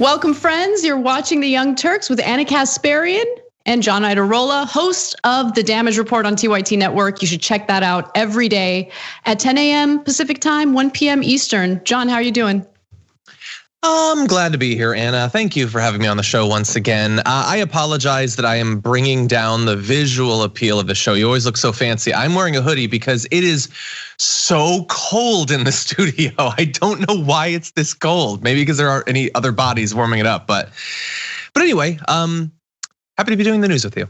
Welcome, friends. You're watching The Young Turks with Anna Kasparian and John Idarola, host of The Damage Report on TYT Network. You should check that out every day at 10 a.m. Pacific time, 1 p.m. Eastern. John, how are you doing? I'm glad to be here, Anna. Thank you for having me on the show once again. I apologize that I am bringing down the visual appeal of the show. You always look so fancy. I'm wearing a hoodie because it is so cold in the studio. I don't know why it's this cold. Maybe because there aren't any other bodies warming it up. But anyway, happy to be doing the news with you.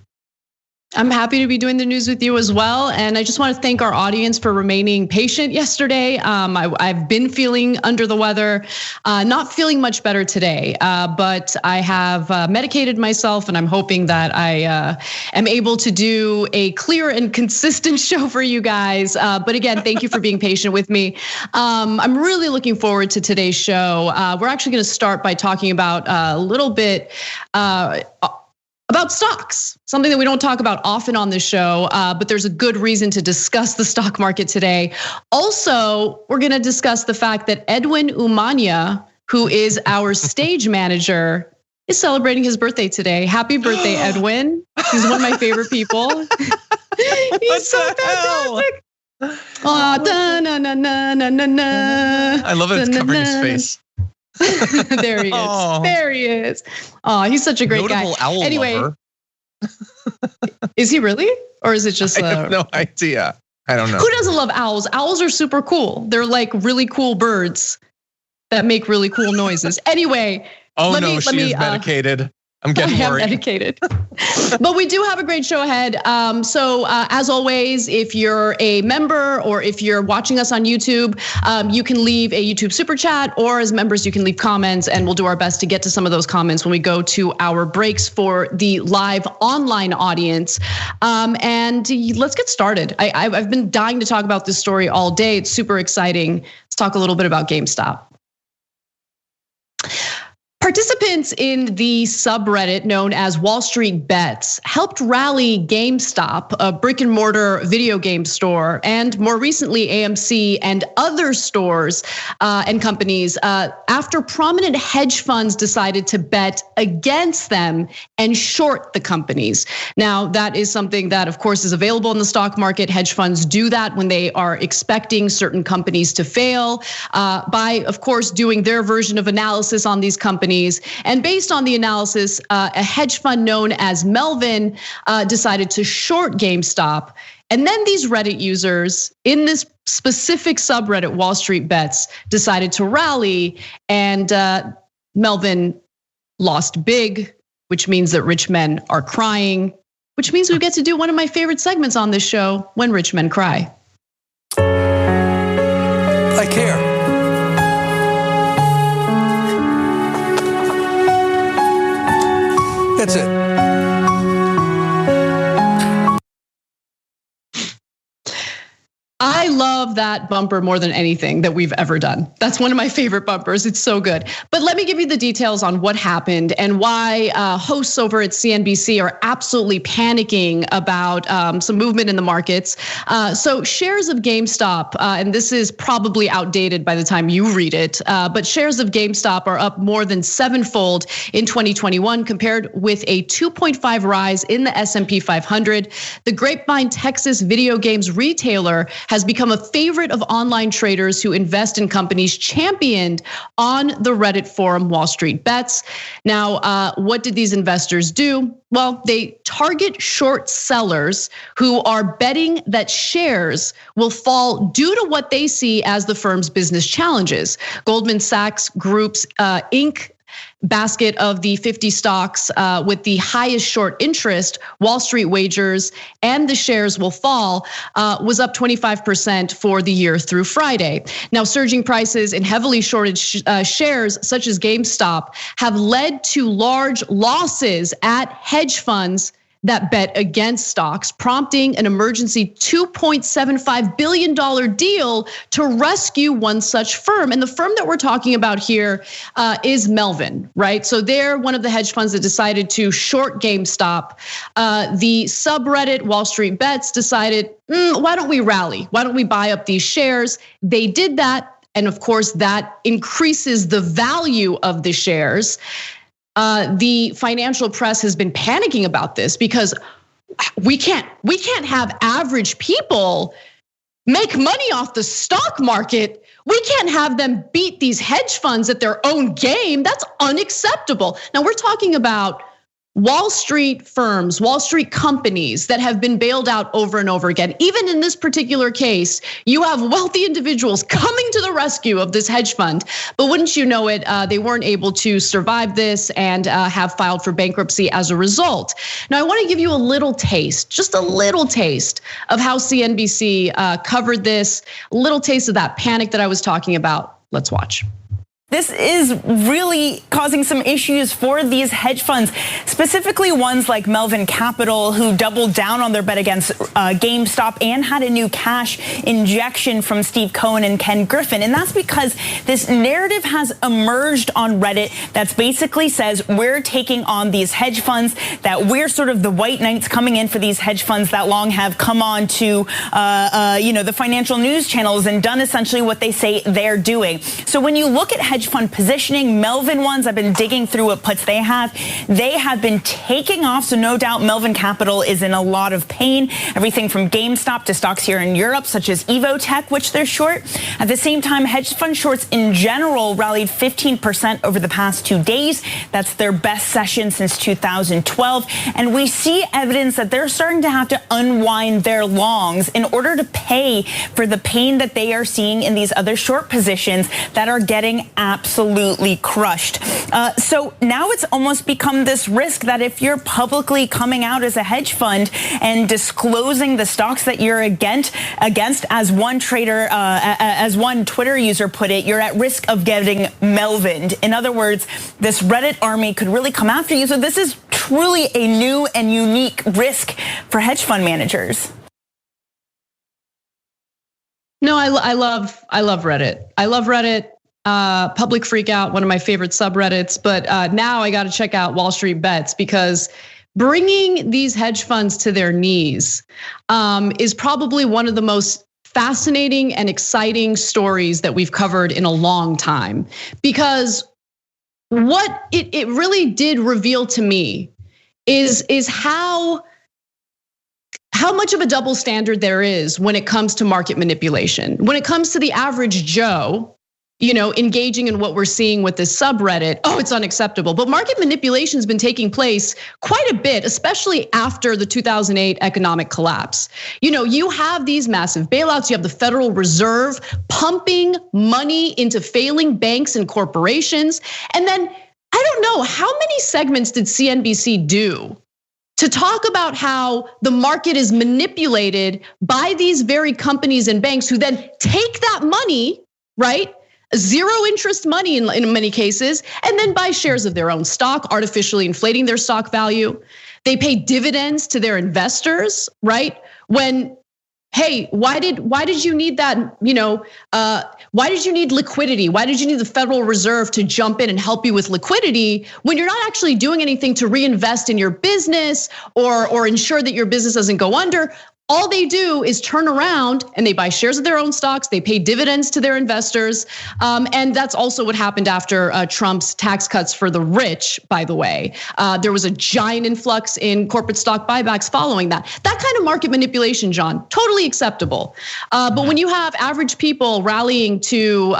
I'm happy to be doing the news with you as well. And I just want to thank our audience for remaining patient yesterday. I've been feeling under the weather, not feeling much better today, but I have medicated myself and I'm hoping that I am able to do a clear and consistent show for you guys. But again, thank you for being patient with me. I'm really looking forward to today's show. We're actually going to start by talking about a little bit about stocks, something that we don't talk about often on this show, but there's a good reason to discuss the stock market today. Also, we're gonna discuss the fact that Edwin Umania, who is our stage manager, is celebrating his birthday today. Happy birthday, Edwin. He's one of my favorite people. He's so fantastic. Oh, I love it, it's covering his face. There he is. Oh. There he is. Oh, he's such a great Notable guy. Owl anyway, lover. Is he really? Or is it just I have no idea. I don't know. Who doesn't love owls? Owls are super cool. They're like really cool birds that make really cool noises. Anyway, she is medicated. I'm getting worried. Medicated. But we do have a great show ahead. So as always, if you're a member or if you're watching us on YouTube, you can leave a YouTube super chat, or as members, you can leave comments, and we'll do our best to get to some of those comments when we go to our breaks for the live online audience. And let's get started. I've been dying to talk about this story all day. It's super exciting. Let's talk a little bit about GameStop. Participants in the subreddit known as Wall Street Bets helped rally GameStop, a brick and mortar video game store, and more recently AMC and other stores and companies after prominent hedge funds decided to bet against them and short the companies. Now, that is something that, of course, is available in the stock market. Hedge funds do that when they are expecting certain companies to fail by, of course, doing their version of analysis on these companies. And based on the analysis, a hedge fund known as Melvin decided to short GameStop. And then these Reddit users in this specific subreddit, Wall Street Bets, decided to rally, and Melvin lost big, which means that rich men are crying, which means we get to do one of my favorite segments on this show, When Rich Men Cry. I care. That's it. I love that bumper more than anything that we've ever done. That's one of my favorite bumpers. It's so good. But let me give you the details on what happened and why hosts over at CNBC are absolutely panicking about some movement in the markets. So shares of GameStop, and this is probably outdated by the time you read it, but shares of GameStop are up more than sevenfold in 2021 compared with a 2.5 rise in the S&P 500. The Grapevine, Texas video games retailer has become a favorite of online traders who invest in companies championed on the Reddit forum Wall Street Bets. Now, what did these investors do? Well, they target short sellers who are betting that shares will fall due to what they see as the firm's business challenges. Goldman Sachs Group's Inc. basket of the 50 stocks with the highest short interest, Wall Street wagers, and the shares will fall, was up 25% for the year through Friday. Now, surging prices in heavily shorted shares such as GameStop have led to large losses at hedge funds that bet against stocks, prompting an emergency $2.75 billion deal to rescue one such firm. And the firm that we're talking about here is Melvin, right? So they're one of the hedge funds that decided to short GameStop. The subreddit Wall Street Bets decided, why don't we rally? Why don't we buy up these shares? They did that. and of course that increases the value of the shares. The financial press has been panicking about this because we can't have average people make money off the stock market. We can't have them beat these hedge funds at their own game. That's unacceptable. Now we're talking about Wall Street firms, Wall Street companies that have been bailed out over and over again. Even in this particular case, you have wealthy individuals coming to the rescue of this hedge fund. But wouldn't you know it, they weren't able to survive this and have filed for bankruptcy as a result. Now, I want to give you a little taste, just a little taste of how CNBC covered this, a little taste of that panic that I was talking about. Let's watch. This is really causing some issues for these hedge funds, specifically ones like Melvin Capital, who doubled down on their bet against GameStop and had a new cash injection from Steve Cohen and Ken Griffin. And that's because this narrative has emerged on Reddit that's basically says we're taking on these hedge funds, that we're sort of the white knights coming in for these hedge funds that long have come on to the financial news channels and done essentially what they say they're doing. So when you look at hedge fund positioning, Melvin ones, I've been digging through what puts they have been taking off. So no doubt Melvin Capital is in a lot of pain. Everything from GameStop to stocks here in Europe, such as Evotech, which they're short. At the same time, hedge fund shorts in general rallied 15% over the past 2 days. That's their best session since 2012. And we see evidence that they're starting to have to unwind their longs in order to pay for the pain that they are seeing in these other short positions that are getting absolutely crushed. So now it's almost become this risk that if you're publicly coming out as a hedge fund and disclosing the stocks that you're against, as one trader, as one Twitter user put it, you're at risk of getting Melvined. In other words, this Reddit army could really come after you. So this is truly a new and unique risk for hedge fund managers. No, I love Reddit. I love Reddit. Public freakout, one of my favorite subreddits. But now I got to check out Wall Street Bets, because bringing these hedge funds to their knees is probably one of the most fascinating and exciting stories that we've covered in a long time. Because what it really did reveal to me is how much of a double standard there is when it comes to market manipulation. When it comes to the average Joe, engaging in what we're seeing with this subreddit, it's unacceptable. But market manipulation has been taking place quite a bit, especially after the 2008 economic collapse. You have these massive bailouts. You have the Federal Reserve pumping money into failing banks and corporations. And then I don't know, how many segments did CNBC do to talk about how the market is manipulated by these very companies and banks who then take that money, right? Zero interest money in many cases, and then buy shares of their own stock, artificially inflating their stock value. They pay dividends to their investors, right? When, hey, why did you need that? Why did you need liquidity? Why did you need the Federal Reserve to jump in and help you with liquidity when you're not actually doing anything to reinvest in your business or ensure that your business doesn't go under? All they do is turn around and they buy shares of their own stocks. They pay dividends to their investors. And that's also what happened after Trump's tax cuts for the rich, by the way. There was a giant influx in corporate stock buybacks following that. That kind of market manipulation, John, totally acceptable. But when you have average people rallying to,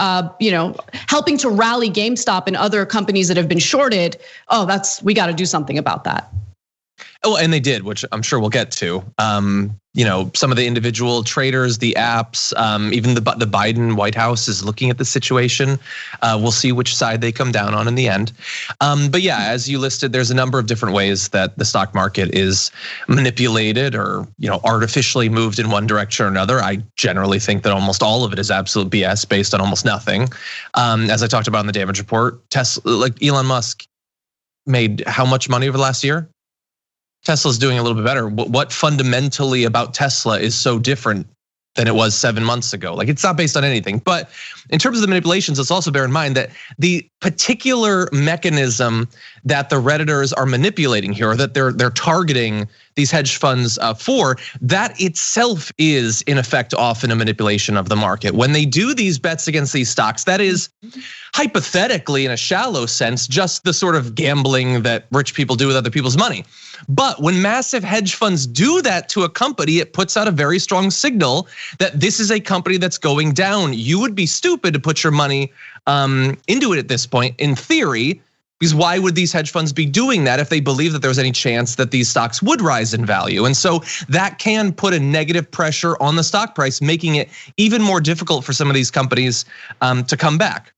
helping to rally GameStop and other companies that have been shorted, we got to do something about that. Oh, and they did, which I'm sure we'll get to. Some of the individual traders, the apps, even the Biden White House is looking at the situation. We'll see which side they come down on in the end. But yeah, as you listed, there's a number of different ways that the stock market is manipulated or artificially moved in one direction or another. I generally think that almost all of it is absolute BS based on almost nothing. As I talked about in the damage report, Tesla, like Elon Musk, made how much money over the last year? Tesla's doing a little bit better. What fundamentally about Tesla is so different than it was 7 months ago? Like, it's not based on anything. But in terms of the manipulations, let's also bear in mind that the particular mechanism that the Redditors are manipulating here, or that they're targeting these hedge funds for, that itself is in effect often a manipulation of the market. When they do these bets against these stocks, that is hypothetically, in a shallow sense, just the sort of gambling that rich people do with other people's money. But when massive hedge funds do that to a company, it puts out a very strong signal that this is a company that's going down. You would be stupid to put your money into it at this point, in theory, because why would these hedge funds be doing that if they believe that there was any chance that these stocks would rise in value? And so that can put a negative pressure on the stock price, making it even more difficult for some of these companies to come back.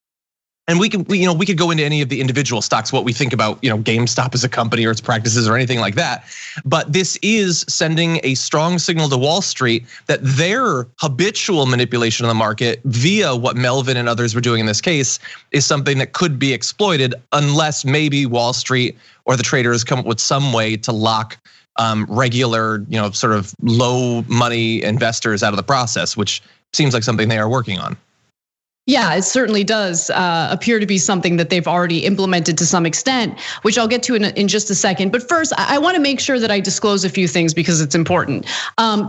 And we could go into any of the individual stocks, what we think about, GameStop as a company or its practices or anything like that. But this is sending a strong signal to Wall Street that their habitual manipulation of the market via what Melvin and others were doing in this case is something that could be exploited, unless maybe Wall Street or the traders come up with some way to lock regular, sort of low money investors out of the process, which seems like something they are working on. Yeah, it certainly does appear to be something that they've already implemented to some extent, which I'll get to in just a second. But first, I want to make sure that I disclose a few things because it's important.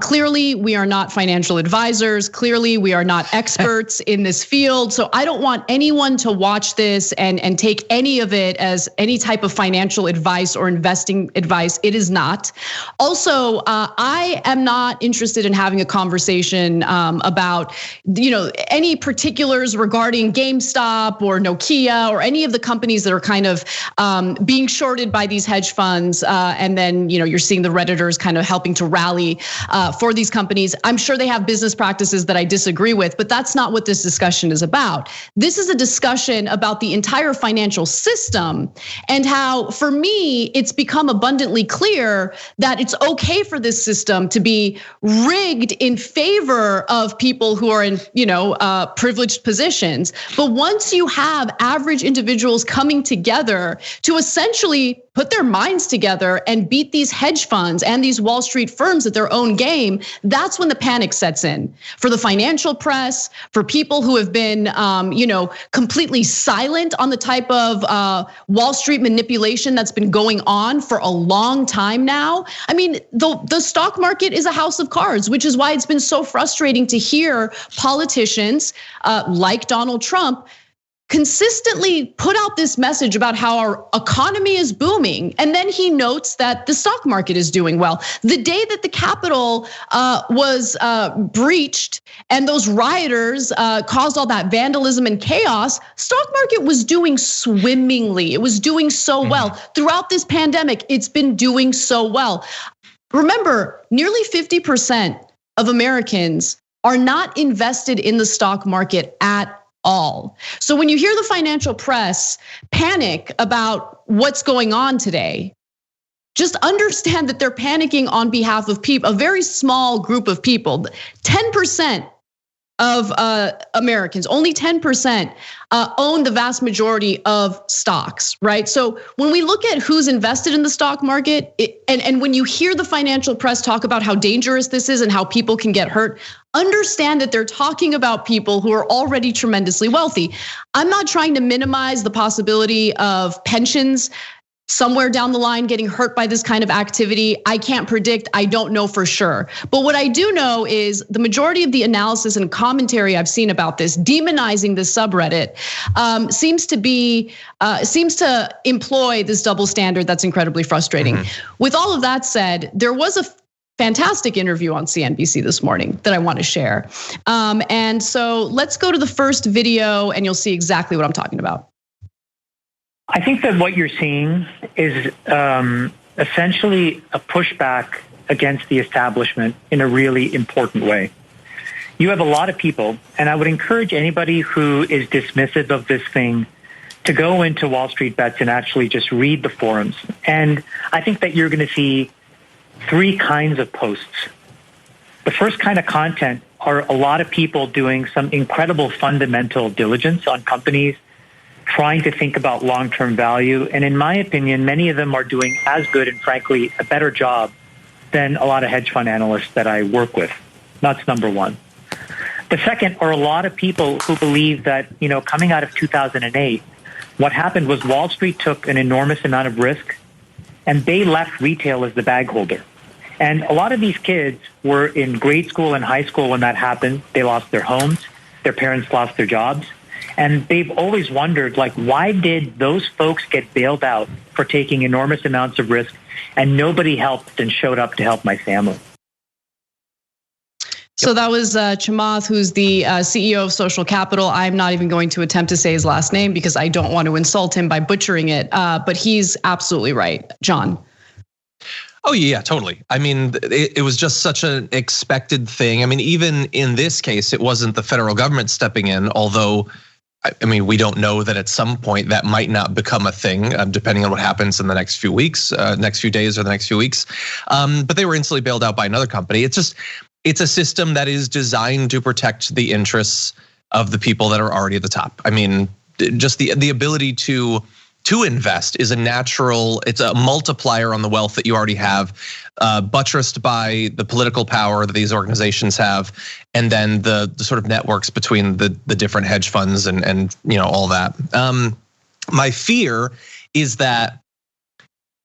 Clearly, we are not financial advisors. Clearly, we are not experts in this field. So I don't want anyone to watch this and take any of it as any type of financial advice or investing advice. It is not. Also, I am not interested in having a conversation about, any particular regarding GameStop or Nokia or any of the companies that are kind of being shorted by these hedge funds. And then, you're seeing the Redditors kind of helping to rally for these companies. I'm sure they have business practices that I disagree with, but that's not what this discussion is about. This is a discussion about the entire financial system and how, for me, it's become abundantly clear that it's okay for this system to be rigged in favor of people who are in, privileged positions. But once you have average individuals coming together to essentially put their minds together and beat these hedge funds and these Wall Street firms at their own game, that's when the panic sets in. For the financial press, for people who have been, completely silent on the type of Wall Street manipulation that's been going on for a long time now. I mean, the stock market is a house of cards, which is why it's been so frustrating to hear politicians like Donald Trump consistently put out this message about how our economy is booming. And then he notes that the stock market is doing well. The day that the Capitol was breached and those rioters caused all that vandalism and chaos, stock market was doing swimmingly. It was doing so well. Throughout this pandemic, it's been doing so well. Remember, nearly 50% of Americans are not invested in the stock market at all. So when you hear the financial press panic about what's going on today, just understand that they're panicking on behalf of people, a very small group of people. 10% of Americans, only 10% own the vast majority of stocks, right? So when we look at who's invested in the stock market, and when you hear the financial press talk about how dangerous this is and how people can get hurt, understand that they're talking about people who are already tremendously wealthy. I'm not trying to minimize the possibility of pensions somewhere down the line getting hurt by this kind of activity. I can't predict, I don't know for sure. But what I do know is the majority of the analysis and commentary I've seen about this, demonizing this subreddit, seems to employ this double standard that's incredibly frustrating. With all of that said, there was a fantastic interview on CNBC this morning that I want to share. And so let's go to the first video and you'll see exactly what I'm talking about. I think that what you're seeing is essentially a pushback against the establishment in a really important way. You have a lot of people, and I would encourage anybody who is dismissive of this thing to go into Wall Street Bets and actually just read the forums. And I think that you're going to see three kinds of posts. The first kind of content are a lot of people doing some incredible fundamental diligence on companies, trying to think about long-term value. And in my opinion, many of them are doing as good and frankly, a better job than a lot of hedge fund analysts that I work with. That's number one. The second are a lot of people who believe that, coming out of 2008, what happened was Wall Street took an enormous amount of risk and they left retail as the bag holder. And a lot of these kids were in grade school and high school when that happened. They lost their homes. Their parents lost their jobs. And they've always wondered, why did those folks get bailed out for taking enormous amounts of risk and nobody helped and showed up to help my family? So that was Chamath, who's the CEO of Social Capital. I'm not even going to attempt to say his last name because I don't want to insult him by butchering it. But he's absolutely right. John. Oh, yeah, totally. I mean, it was just such an expected thing. I mean, even in this case, it wasn't the federal government stepping in, although, I mean, we don't know that at some point that might not become a thing, depending on what happens in the next few weeks, next few days or the next few weeks. But they were instantly bailed out by another company. It's a system that is designed to protect the interests of the people that are already at the top. I mean, just the ability to invest is it's a multiplier on the wealth that you already have, buttressed by the political power that these organizations have, and then the sort of networks between the different hedge funds and all that. My fear is that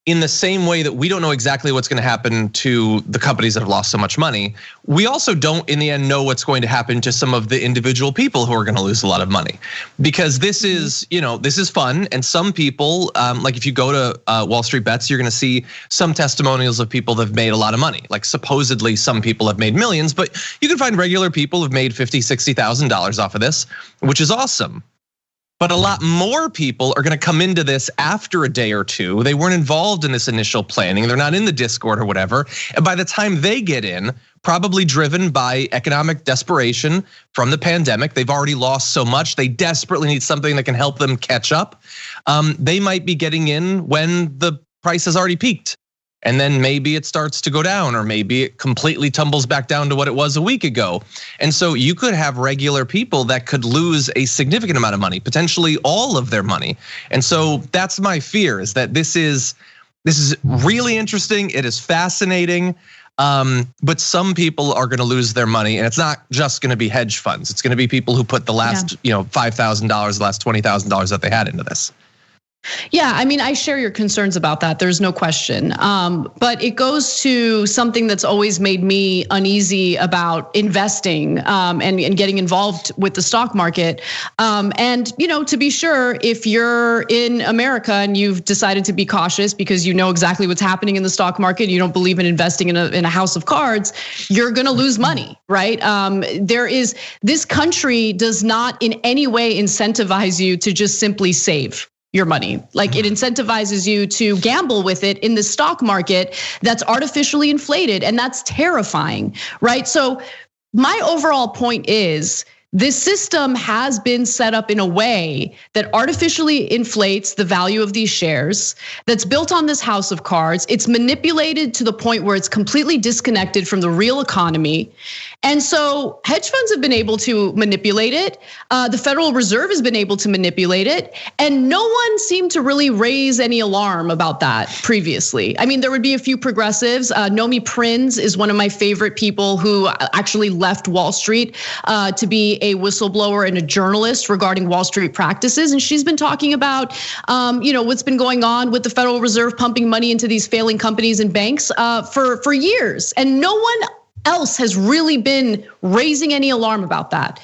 in the same way that we don't know exactly what's going to happen to the companies that have lost so much money, we also don't in the end know what's going to happen to some of the individual people who are going to lose a lot of money. Because this is fun, and some people, like if you go to Wall Street Bets, you're going to see some testimonials of people that have made a lot of money. Like supposedly some people have made millions, but you can find regular people who've made $50,000, $60,000 off of this, which is awesome. But a lot more people are going to come into this after a day or two. They weren't involved in this initial planning. They're not in the Discord or whatever. And by the time they get in, probably driven by economic desperation from the pandemic, they've already lost so much. They desperately need something that can help them catch up. They might be getting in when the price has already peaked. And then maybe it starts to go down, or maybe it completely tumbles back down to what it was a week ago. And so you could have regular people that could lose a significant amount of money, potentially all of their money. And so that's my fear, is that this is really interesting. It is fascinating. But some people are going to lose their money, and it's not just going to be hedge funds. It's going to be people who put the last, $5,000, the last $20,000 that they had into this. Yeah, I mean, I share your concerns about that. There's no question. But it goes to something that's always made me uneasy about investing and getting involved with the stock market. And to be sure, if you're in America and you've decided to be cautious because you know exactly what's happening in the stock market, you don't believe in investing in a house of cards, you're going to lose money, right? This country does not in any way incentivize you to just simply save your money. Like, it incentivizes you to gamble with it in the stock market that's artificially inflated, and that's terrifying, right? So my overall point is, this system has been set up in a way that artificially inflates the value of these shares, that's built on this house of cards. It's manipulated to the point where it's completely disconnected from the real economy. And so hedge funds have been able to manipulate it. The Federal Reserve has been able to manipulate it. And no one seemed to really raise any alarm about that previously. I mean, there would be a few progressives. Nomi Prinz is one of my favorite people who actually left Wall Street to be a whistleblower and a journalist regarding Wall Street practices. And she's been talking about, what's been going on with the Federal Reserve pumping money into these failing companies and banks for years. And no one else has really been raising any alarm about that.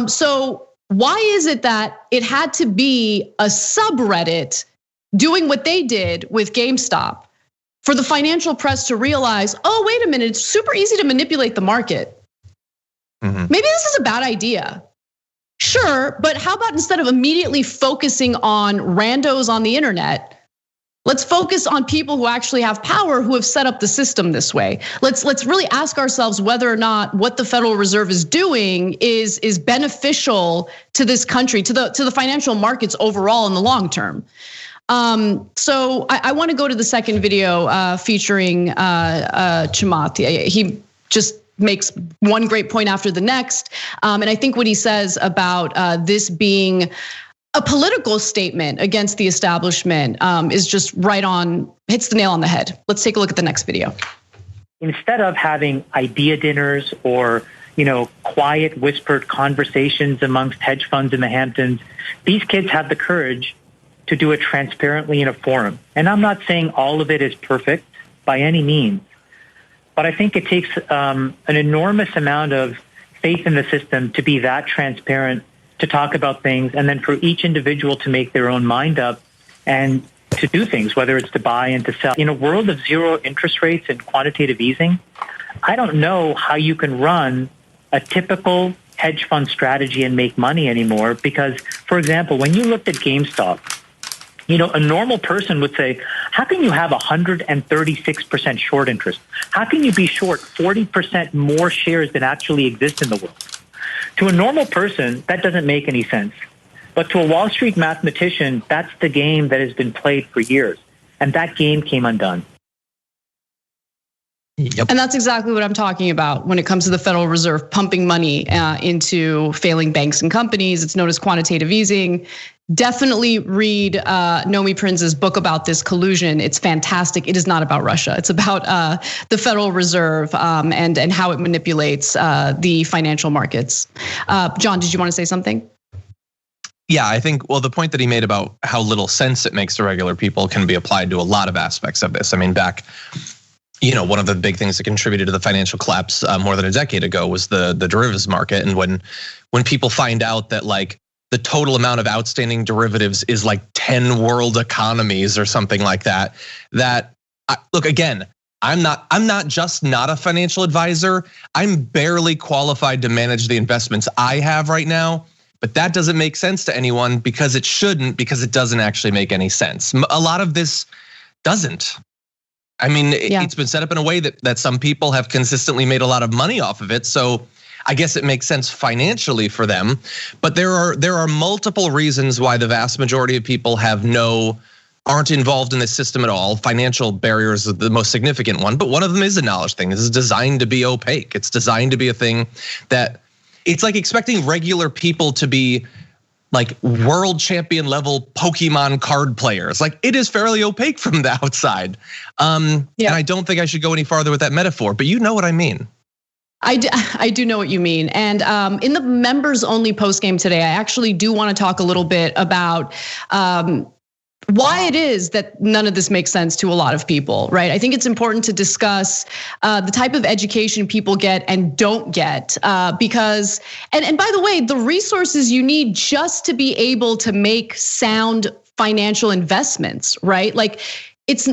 So why is it that it had to be a subreddit doing what they did with GameStop for the financial press to realize, oh, wait a minute, it's super easy to manipulate the market. Maybe this is a bad idea. Sure, but how about instead of immediately focusing on randos on the internet, let's focus on people who actually have power, who have set up the system this way. Let's really ask ourselves whether or not what the Federal Reserve is doing is beneficial to this country, to the financial markets overall in the long term. So I want to go to the second video featuring Chamath. He just makes one great point after the next. And I think what he says about this being a political statement against the establishment is just right on, hits the nail on the head. Let's take a look at the next video. Instead of having idea dinners or, quiet, whispered conversations amongst hedge funds in the Hamptons. These kids have the courage to do it transparently in a forum. And I'm not saying all of it is perfect by any means, but I think it takes an enormous amount of faith in the system to be that transparent, to talk about things, and then for each individual to make their own mind up and to do things, whether it's to buy and to sell. In a world of zero interest rates and quantitative easing, I don't know how you can run a typical hedge fund strategy and make money anymore. Because, for example, when you looked at GameStop, a normal person would say, how can you have 136% short interest? How can you be short 40% more shares than actually exist in the world? To a normal person, that doesn't make any sense. But to a Wall Street mathematician, that's the game that has been played for years. And that game came undone. Yep. And that's exactly what I'm talking about when it comes to the Federal Reserve pumping money into failing banks and companies. It's known as quantitative easing. Definitely read Nomi Prinz's book about this collusion. It's fantastic. It is not about Russia. It's about the Federal Reserve and how it manipulates the financial markets. John, did you want to say something? Yeah, I think, the point that he made about how little sense it makes to regular people can be applied to a lot of aspects of this. I mean, back, one of the big things that contributed to the financial collapse more than a decade ago was the derivatives market. And when people find out that like the total amount of outstanding derivatives is like 10 world economies or something like that, look, again, I'm not just not a financial advisor. I'm barely qualified to manage the investments I have right now. But that doesn't make sense to anyone because it shouldn't, because it doesn't actually make any sense. A lot of this doesn't. I mean, It's been set up in a way that some people have consistently made a lot of money off of it. So I guess it makes sense financially for them. But there are multiple reasons why the vast majority of people aren't involved in this system at all. Financial barriers are the most significant one, but one of them is a knowledge thing. This is designed to be opaque. It's designed to be a thing that it's like expecting regular people to be like world champion level Pokemon card players. Like it is fairly opaque from the outside. And I don't think I should go any farther with that metaphor, but you know what I mean. I do know what you mean. And in the members only postgame today, I actually do want to talk a little bit about why it is that none of this makes sense to a lot of people, right? I think it's important to discuss the type of education people get and don't get because, and by the way, the resources you need just to be able to make sound financial investments, right? Like it's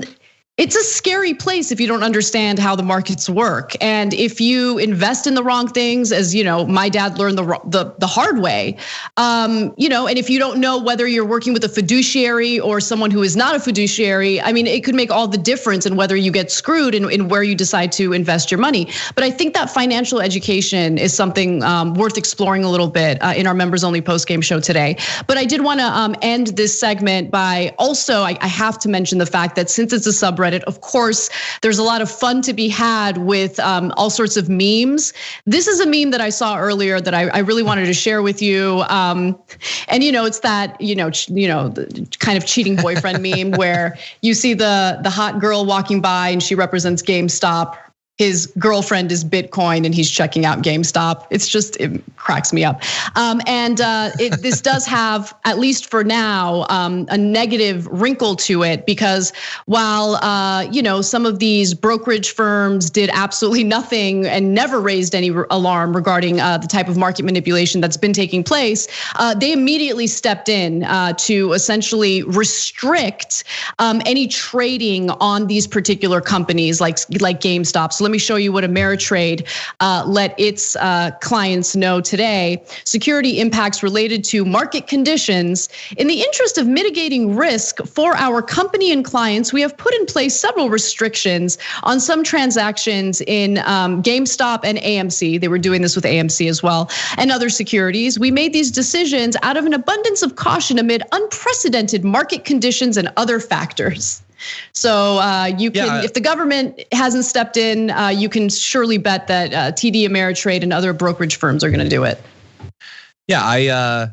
a scary place if you don't understand how the markets work. And if you invest in the wrong things, as my dad learned the hard way, and if you don't know whether you're working with a fiduciary or someone who is not a fiduciary, I mean, it could make all the difference in whether you get screwed in where you decide to invest your money. But I think that financial education is something worth exploring a little bit in our members only post-game show today. But I did want to end this segment by also, I have to mention the fact that since it's a subreddit, of course, there's a lot of fun to be had with all sorts of memes. This is a meme that I saw earlier that I really wanted to share with you. And it's that the kind of cheating boyfriend meme where you see the hot girl walking by and she represents GameStop. His girlfriend is Bitcoin and he's checking out GameStop. It cracks me up. This does have, at least for now, a negative wrinkle to it because while some of these brokerage firms did absolutely nothing and never raised any alarm regarding the type of market manipulation that's been taking place, they immediately stepped in to essentially restrict any trading on these particular companies like GameStop. So let me show you what Ameritrade let its clients know today. Security impacts related to market conditions. In the interest of mitigating risk for our company and clients, we have put in place several restrictions on some transactions in GameStop and AMC. They were doing this with AMC as well, and other securities. We made these decisions out of an abundance of caution amid unprecedented market conditions and other factors. So you can, if the government hasn't stepped in, you can surely bet that TD Ameritrade and other brokerage firms are going to do it. Yeah, I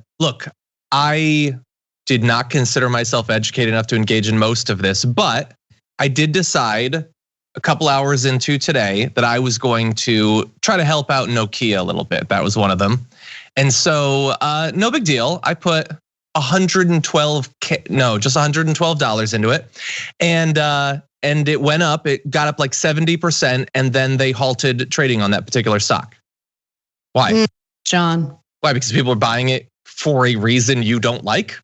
did not consider myself educated enough to engage in most of this, but I did decide a couple hours into today that I was going to try to help out Nokia a little bit. That was one of them. And so no big deal. I put $112 into it. And it went up, it got up like 70%, and then they halted trading on that particular stock. Why? John. Why? Because people are buying it for a reason you don't like?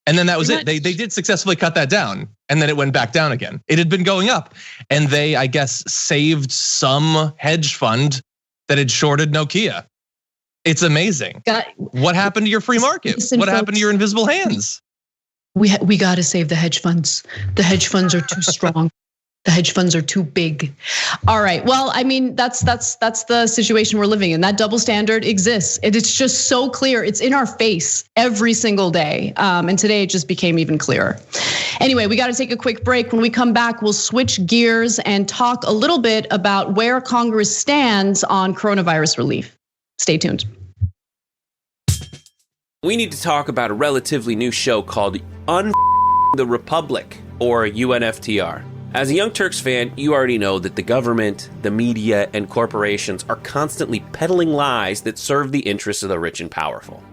And then that was it. They did successfully cut that down, and then it went back down again. It had been going up, and they, I guess, saved some hedge fund that had shorted Nokia. It's amazing. What happened to your free market? What happened to your invisible hands? We got to save the hedge funds. The hedge funds are too strong. The hedge funds are too big. All right. Well, I mean, that's the situation we're living in. That double standard exists. It's just so clear. It's in our face every single day. And today it just became even clearer. Anyway, we got to take a quick break. When we come back, we'll switch gears and talk a little bit about where Congress stands on coronavirus relief. Stay tuned. We need to talk about a relatively new show called the Republic, or UNFTR. As a Young Turks fan, you already know that the government, the media, and corporations are constantly peddling lies that serve the interests of the rich and powerful.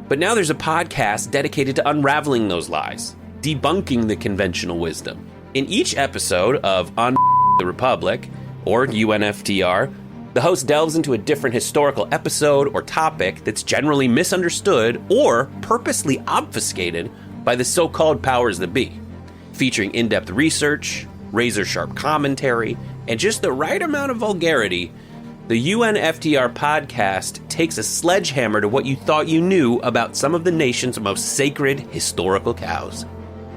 But now there's a podcast dedicated to unraveling those lies, debunking the conventional wisdom. In each episode of the Republic, or UNFTR, the host delves into a different historical episode or topic that's generally misunderstood or purposely obfuscated by the so-called powers that be, featuring in-depth research, razor-sharp commentary, and just the right amount of vulgarity. The UNFTR podcast takes a sledgehammer to what you thought you knew about some of the nation's most sacred historical cows.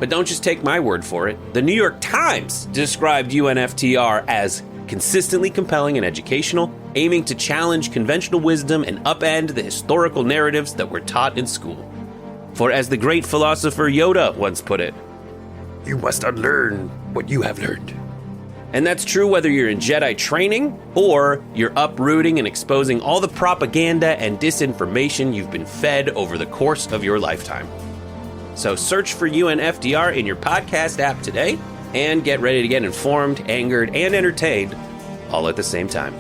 But don't just take my word for it. The New York Times described UNFTR as consistently compelling and educational, aiming to challenge conventional wisdom and upend the historical narratives that were taught in school. For as the great philosopher Yoda once put it, you must unlearn what you have learned. And that's true whether you're in Jedi training or you're uprooting and exposing all the propaganda and disinformation you've been fed over the course of your lifetime. So search for UNFTR in your podcast app today and get ready to get informed, angered, and entertained all at the same time.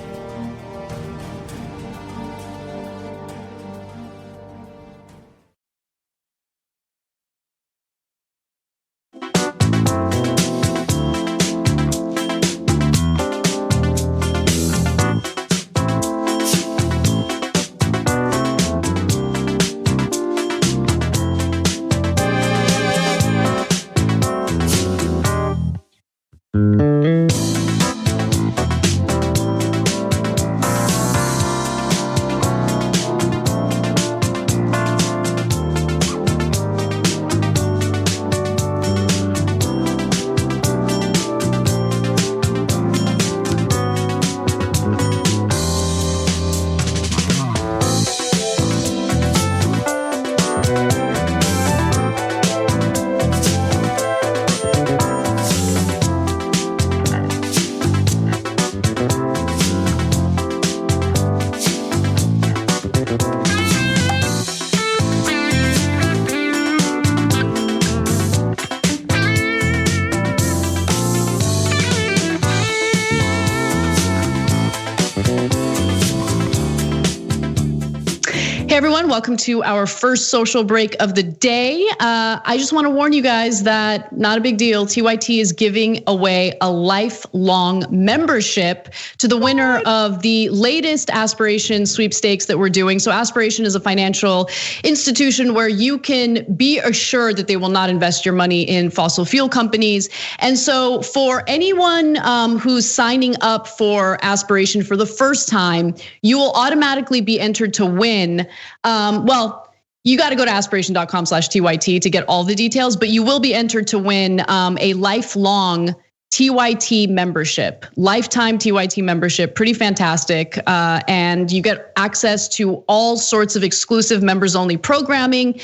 Hey everyone, welcome to our first social break of the day. I just want to warn you guys that not a big deal. TYT is giving away a lifelong membership to the winner of the latest Aspiration sweepstakes that we're doing. So Aspiration is a financial institution where you can be assured that they will not invest your money in fossil fuel companies. And so for anyone who's signing up for Aspiration for the first time, you will automatically be entered to win. Well, you got to go to aspiration.com/TYT to get all the details, but you will be entered to win a lifelong TYT membership, lifetime TYT membership, pretty fantastic. And you get access to all sorts of exclusive members only programming.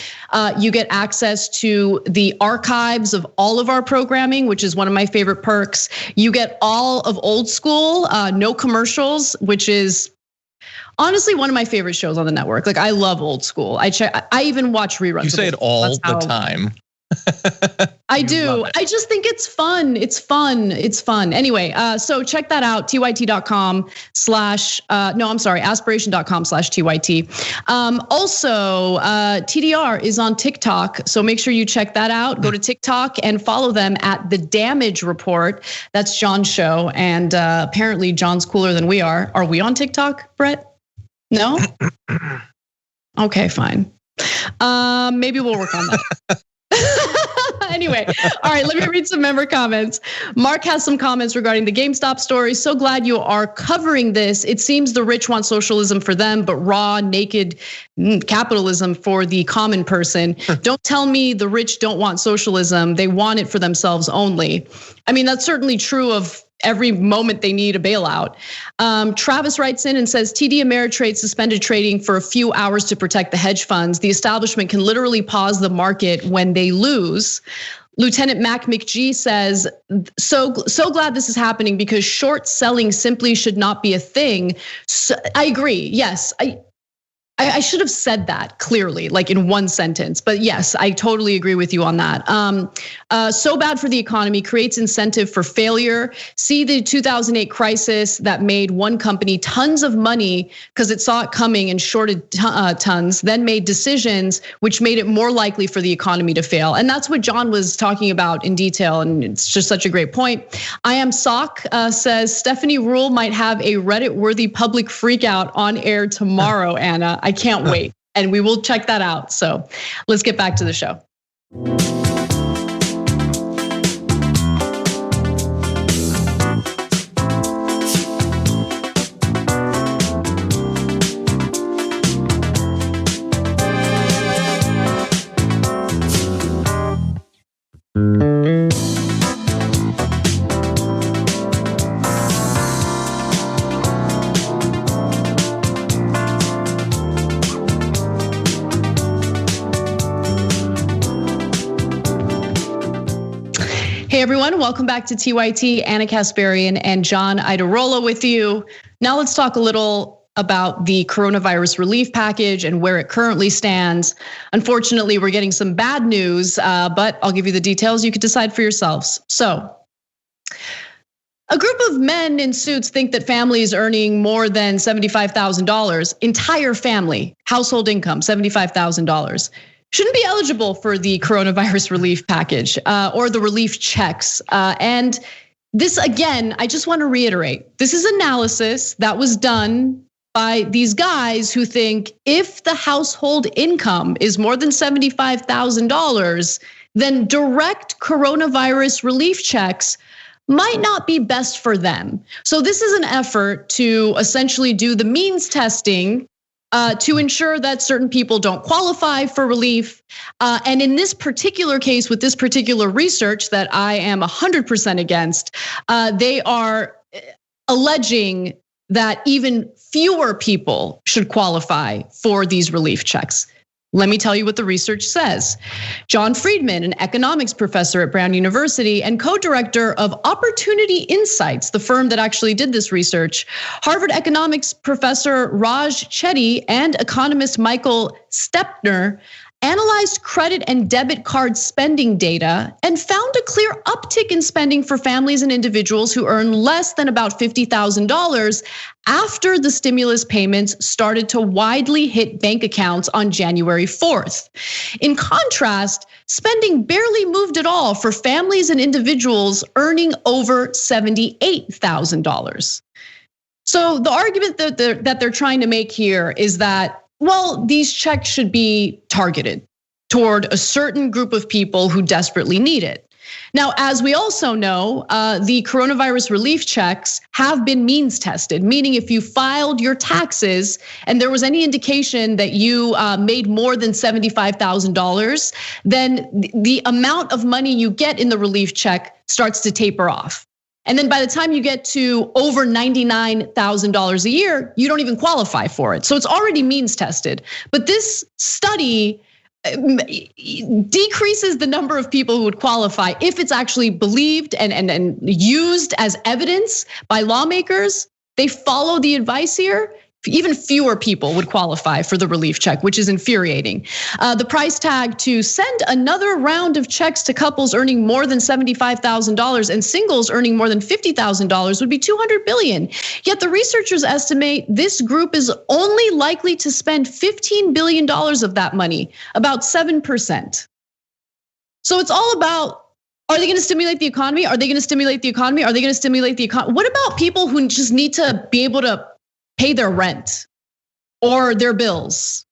You get access to the archives of all of our programming, which is one of my favorite perks. You get all of Old School, no commercials, which is honestly one of my favorite shows on the network. Like I love Old School. I even watch reruns. You say it all the time. I do. I just think it's fun. It's fun. It's fun. Anyway, so check that out, aspiration.com/TYT. Also, TDR is on TikTok. So make sure you check that out. Go to TikTok and follow them at The Damage Report. That's John's show. And apparently John's cooler than we are. Are we on TikTok, Brett? No? Okay, fine. Maybe we'll work on that. Anyway, all right, let me read some member comments. Mark has some comments regarding the GameStop story. So glad you are covering this. It seems the rich want socialism for them, but raw, naked capitalism for the common person. Don't tell me the rich don't want socialism. They want it for themselves only. I mean, that's certainly true of every moment they need a bailout. Travis writes in and says, TD Ameritrade suspended trading for a few hours to protect the hedge funds. The establishment can literally pause the market when they lose. Lieutenant Mac McGee says, so glad this is happening because short selling simply should not be a thing. So, I agree, yes. I should have said that clearly, like in one sentence, but yes, I totally agree with you on that. So bad for the economy, creates incentive for failure. See the 2008 crisis that made one company tons of money because it saw it coming and shorted tons, then made decisions which made it more likely for the economy to fail. And that's what John was talking about in detail, and it's just such a great point. I Am Sock says, Stephanie Rule might have a Reddit-worthy public freakout on air tomorrow, Anna. I can't wait, and we will check that out. So let's get back to the show. Hey everyone, welcome back to TYT. Anna Kasparian and John Idarola with you. Now let's talk a little about the coronavirus relief package and where it currently stands. Unfortunately, we're getting some bad news, but I'll give you the details. You can decide for yourselves. So, a group of men in suits think that families earning more than $75,000, entire family, household income, $75,000, shouldn't be eligible for the coronavirus relief package or the relief checks. And this, again, I just want to reiterate, this is analysis that was done by these guys who think if the household income is more than $75,000, then direct coronavirus relief checks might not be best for them. So this is an effort to essentially do the means testing to ensure that certain people don't qualify for relief. And in this particular case, with this particular research that I am 100% against, they are alleging that even fewer people should qualify for these relief checks. Let me tell you what the research says. John Friedman, an economics professor at Brown University and co-director of Opportunity Insights, the firm that actually did this research, Harvard economics professor Raj Chetty and economist Michael Stepner analyzed credit and debit card spending data and found a clear uptick in spending for families and individuals who earn less than about $50,000 after the stimulus payments started to widely hit bank accounts on January 4th. In contrast, spending barely moved at all for families and individuals earning over $78,000. So the argument that they're trying to make here is that, well, these checks should be targeted toward a certain group of people who desperately need it. Now, as we also know, the coronavirus relief checks have been means tested, meaning if you filed your taxes and there was any indication that you made more than $75,000, then the amount of money you get in the relief check starts to taper off. And then by the time you get to over $99,000 a year, you don't even qualify for it. So it's already means tested. But this study decreases the number of people who would qualify if it's actually believed and used as evidence by lawmakers. They follow the advice here. even fewer people would qualify for the relief check, which is infuriating. The price tag to send another round of checks to couples earning more than $75,000 and singles earning more than $50,000 would be $200 billion. Yet the researchers estimate this group is only likely to spend $15 billion of that money, about 7%. So it's all about, are they going to stimulate the economy? Are they going to stimulate the economy? Are they going to stimulate the economy? What about people who just need to be able to pay their rent or their bills?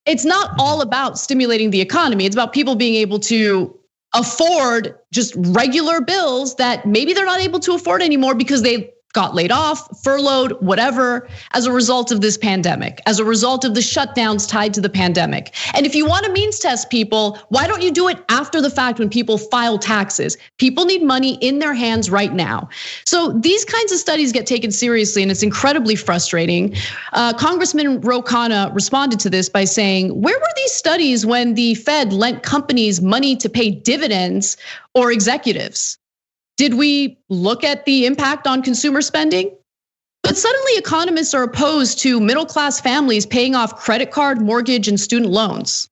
It's not all about stimulating the economy. It's about people being able to afford just regular bills that maybe they're not able to afford anymore because they got laid off, furloughed, whatever, as a result of this pandemic, as a result of the shutdowns tied to the pandemic. And if you want to means test people, why don't you do it after the fact when people file taxes? People need money in their hands right now. So these kinds of studies get taken seriously, and it's incredibly frustrating. Congressman Ro Khanna responded to this by saying, where were these studies when the Fed lent companies money to pay dividends or executives? Did we look at the impact on consumer spending? But suddenly economists are opposed to middle-class families paying off credit card, mortgage, and student loans.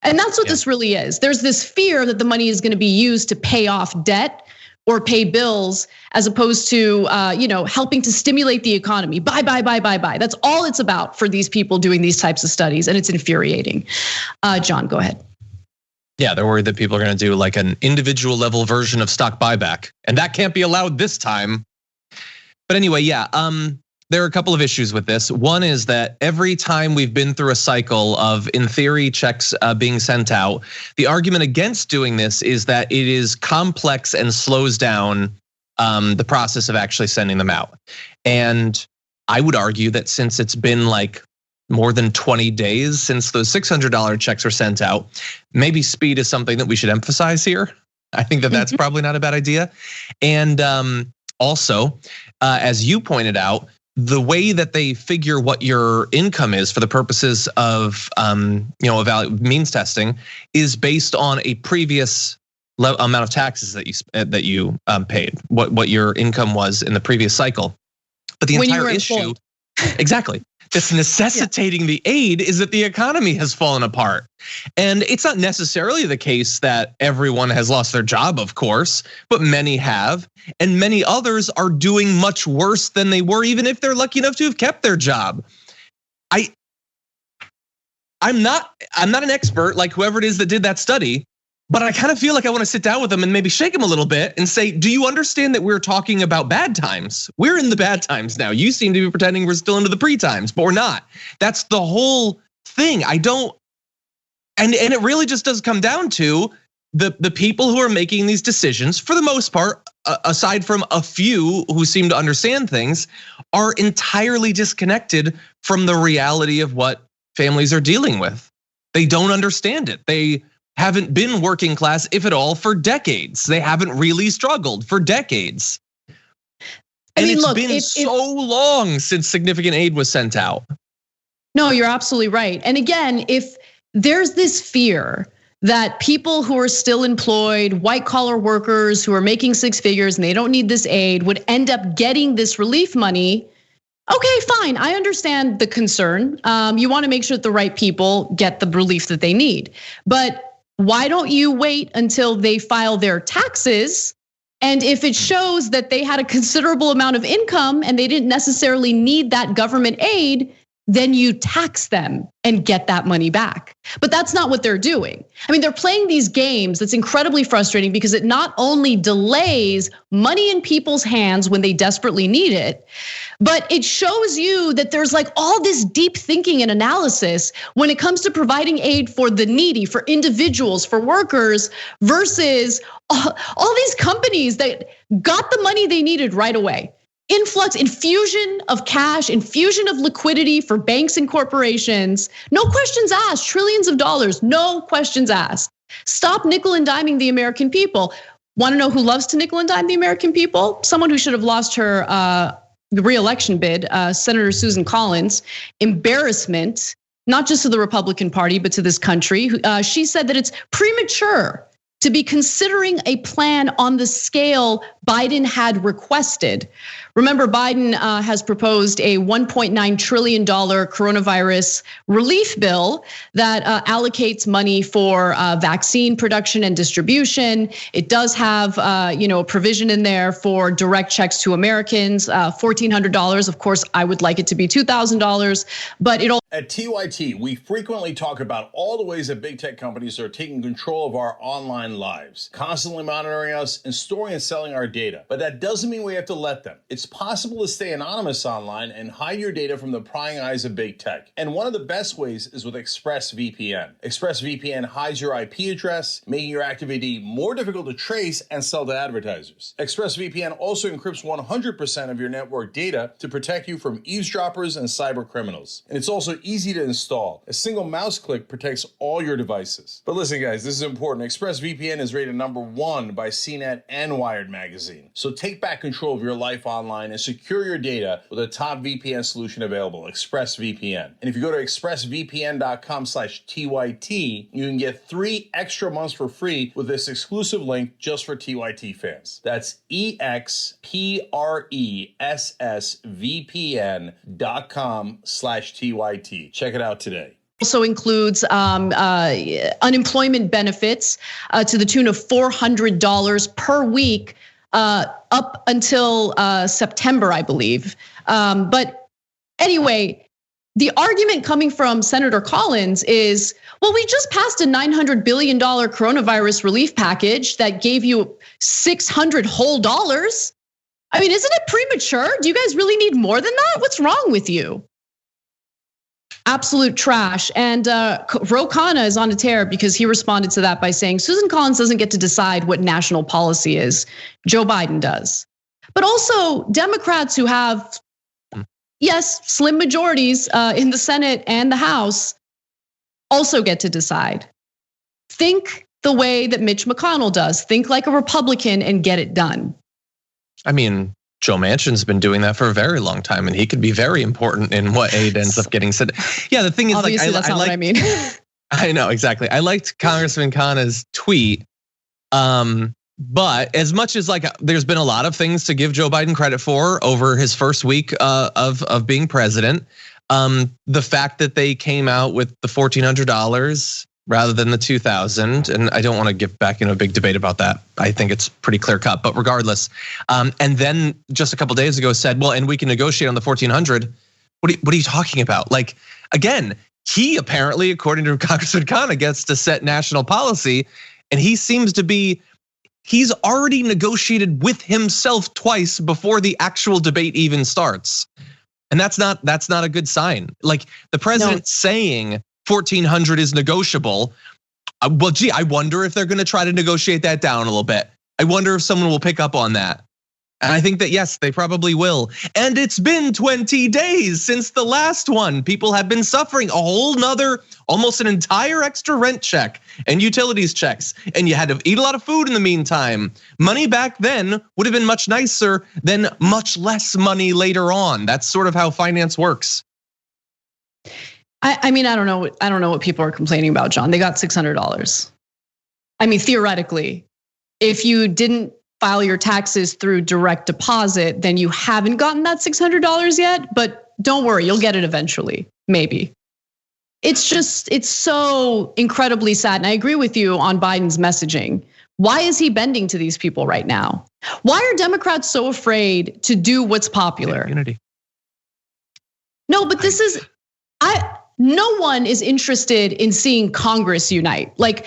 And that's what this really is. There's this fear that the money is going to be used to pay off debt or pay bills, as opposed to helping to stimulate the economy. Buy. That's all it's about for these people doing these types of studies, and it's infuriating. John, go ahead. Yeah, they're worried that people are going to do like an individual level version of stock buyback, and that can't be allowed this time. But anyway, there are a couple of issues with this. One is that every time we've been through a cycle of, in theory, checks being sent out, the argument against doing this is that it is complex and slows down the process of actually sending them out. And I would argue that since it's been like more than 20 days since those $600 checks were sent out, maybe speed is something that we should emphasize here. I think that that's probably not a bad idea. And also, as you pointed out, the way that they figure what your income is for the purposes of means testing is based on a previous amount of taxes that you paid, what your income was in the previous cycle. But the entire issue, exactly, that's necessitating the aid is that the economy has fallen apart. And it's not necessarily the case that everyone has lost their job, of course, but many have, and many others are doing much worse than they were, even if they're lucky enough to have kept their job. I'm not an expert like whoever it is that did that study, but I kind of feel like I want to sit down with them and maybe shake them a little bit and say, do you understand that we're talking about bad times? We're in the bad times now. You seem to be pretending we're still into the pre-times, but we're not. That's the whole thing. And it really just does come down to the people who are making these decisions, for the most part, aside from a few who seem to understand things, are entirely disconnected from the reality of what families are dealing with. They don't understand it. They haven't been working class, if at all, for decades. They haven't really struggled for decades. And it's been so long since significant aid was sent out. No, you're absolutely right. And again, if there's this fear that people who are still employed, white collar workers who are making six figures and they don't need this aid would end up getting this relief money, okay, fine. I understand the concern. You want to make sure that the right people get the relief that they need. But why don't you wait until they file their taxes? And if it shows that they had a considerable amount of income and they didn't necessarily need that government aid, then you tax them and get that money back. But that's not what they're doing. I mean, they're playing these games that's incredibly frustrating because it not only delays money in people's hands when they desperately need it, but it shows you that there's like all this deep thinking and analysis when it comes to providing aid for the needy, for individuals, for workers, versus all these companies that got the money they needed right away. Influx, infusion of cash, infusion of liquidity for banks and corporations. No questions asked, trillions of dollars, no questions asked. Stop nickel and diming the American people. Want to know who loves to nickel and dime the American people? Someone who should have lost her re-election bid, Senator Susan Collins. Embarrassment, not just to the Republican Party, but to this country. She said that it's premature to be considering a plan on the scale Biden had requested. Remember, Biden has proposed a $1.9 trillion coronavirus relief bill that allocates money for vaccine production and distribution. It does have, a provision in there for direct checks to Americans, $1,400. Of course, I would like it to be $2,000, but it'll. At TYT, we frequently talk about all the ways that big tech companies are taking control of our online lives, constantly monitoring us and storing and selling our data. But that doesn't mean we have to let them. It's possible to stay anonymous online and hide your data from the prying eyes of big tech. And one of the best ways is with ExpressVPN. ExpressVPN hides your IP address, making your activity more difficult to trace and sell to advertisers. ExpressVPN also encrypts 100% of your network data to protect you from eavesdroppers and cyber criminals. And it's also easy to install. A single mouse click protects all your devices. But listen, guys, this is important. ExpressVPN is rated #1 by CNET and Wired magazine. So take back control of your life online and secure your data with a top VPN solution available, ExpressVPN. And if you go to expressvpn.com/TYT, you can get 3 extra months for free with this exclusive link just for TYT fans. That's expressvpn.com/TYT. Check it out today. Also includes unemployment benefits to the tune of $400 per week up until September, I believe. But anyway, the argument coming from Senator Collins is, well, we just passed a $900 billion coronavirus relief package that gave you $600 whole dollars. I mean, isn't it premature? Do you guys really need more than that? What's wrong with you? Absolute trash. And Ro Khanna is on a tear because he responded to that by saying Susan Collins doesn't get to decide what national policy is. Joe Biden does. But also Democrats who have, yes, slim majorities in the Senate and the House also get to decide. Think the way that Mitch McConnell does. Think like a Republican and get it done. I mean, Joe Manchin's been doing that for a very long time, and he could be very important in what aid ends up getting said. Yeah, the thing is, obviously, like, that's not what I mean. I know, exactly. I liked Congressman Khanna's tweet. But as much as like there's been a lot of things to give Joe Biden credit for over his first week of being president, the fact that they came out with the $1,400 rather than the $2,000, and I don't want to give back a big debate about that. I think it's pretty clear cut. But regardless, and then just a couple days ago said, well, and we can negotiate on the $1,400. What are you talking about? Like, again, he apparently, according to Congressman Khanna, gets to set national policy, and he seems to be. He's already negotiated with himself twice before the actual debate even starts. And that's not a good sign. Like the president saying 1,400 is negotiable. Well, gee, I wonder if they're gonna try to negotiate that down a little bit. I wonder if someone will pick up on that. And I think that yes, they probably will. And it's been 20 days since the last one. People have been suffering a whole nother, almost an entire extra rent check and utilities checks. And you had to eat a lot of food in the meantime. Money back then would have been much nicer than much less money later on. That's sort of how finance works. I mean, I don't know what people are complaining about, John. They got $600. I mean, theoretically, if you didn't file your taxes through direct deposit, then you haven't gotten that $600 yet, but don't worry, you'll get it eventually, maybe. It's so incredibly sad. And I agree with you on Biden's messaging. Why is he bending to these people right now? Why are Democrats so afraid to do what's popular? Unity. No, but no one is interested in seeing Congress unite. Like,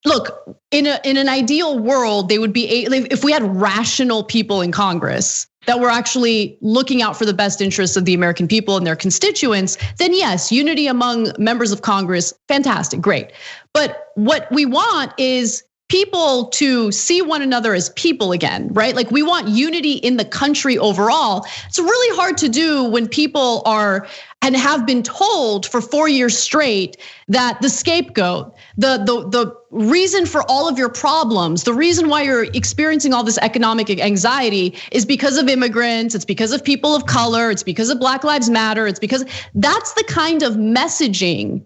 look, in an ideal world, they would be, if we had rational people in Congress that were actually looking out for the best interests of the American people and their constituents, then yes, unity among members of Congress, fantastic, great. But what we want is people to see one another as people again, right? Like we want unity in the country overall. It's really hard to do when people are and have been told for 4 years straight that the scapegoat, the reason for all of your problems, the reason why you're experiencing all this economic anxiety is because of immigrants, it's because of people of color, it's because of Black Lives Matter, it's because that's the kind of messaging